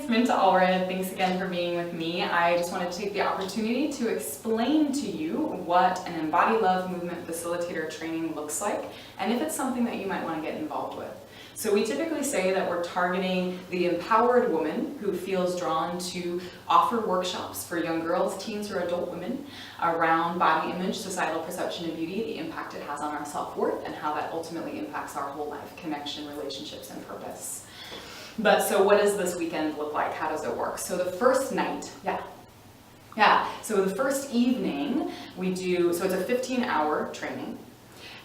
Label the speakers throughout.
Speaker 1: it's Minta Allred. Thanks again for being with me. I just wanted to take the opportunity to explain to you what an Embody Love Movement Facilitator training looks like, and if it's something that you might want to get involved with. So we typically say that we're targeting the empowered woman who feels drawn to offer workshops for young girls, teens, or adult women around body image, societal perception of beauty, the impact it has on our self-worth, and how that ultimately impacts our whole life, connection, relationships, and purpose. But so what does this weekend look like? How does it work? So the first night, so the first evening we do, so it's a 15-hour training.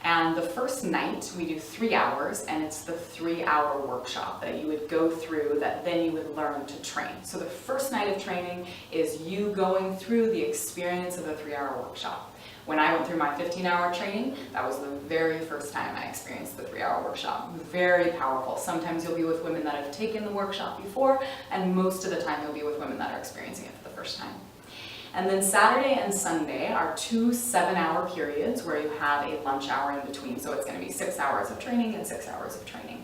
Speaker 1: And the first night we do 3 hours, and it's the 3-hour workshop that you would go through that then you would learn to train. So the first night of training is you going through the experience of the 3-hour workshop. When I went through my 15-hour training, that was the very first time I experienced the 3-hour workshop. Very powerful. Sometimes you'll be with women that have taken the workshop before, and most of the time you'll be with women that are experiencing it for the first time. And then Saturday and Sunday are 2 7-hour periods where you have a lunch hour in between. So it's going to be 6 hours of training and 6 hours of training.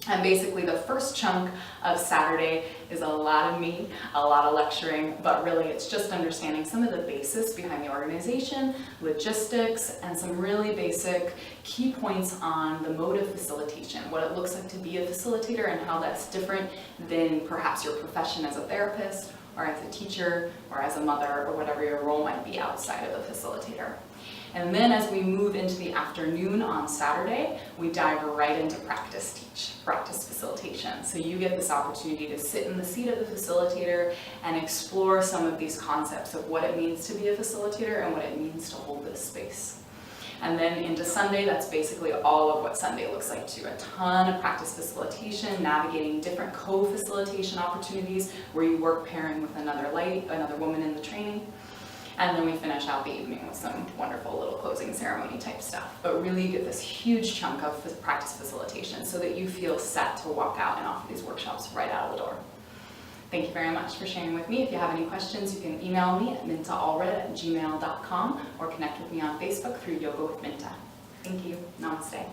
Speaker 1: And basically the first chunk of Saturday is a lot of me, a lot of lecturing, but really it's just understanding some of the basics behind the organization, logistics, and some really basic key points on the mode of facilitation, what it looks like to be a facilitator and how that's different than perhaps your profession as a therapist, or as a teacher, or as a mother, or whatever your role might be outside of a facilitator. And then as we move into the afternoon on Saturday, we dive right into practice facilitation. So you get this opportunity to sit in the seat of the facilitator and explore some of these concepts of what it means to be a facilitator and what it means to hold this space. And then into Sunday, that's basically all of what Sunday looks like too. A ton of practice facilitation, navigating different co-facilitation opportunities where you work pairing with another woman in the training. And then we finish out the evening with some wonderful little closing ceremony type stuff. But really you get this huge chunk of practice facilitation so that you feel set to walk out and offer these workshops right out of the door. Thank you very much for sharing with me. If you have any questions, you can email me at mintaallred@gmail.com or connect with me on Facebook through Yoga with Minta. Thank you. Namaste.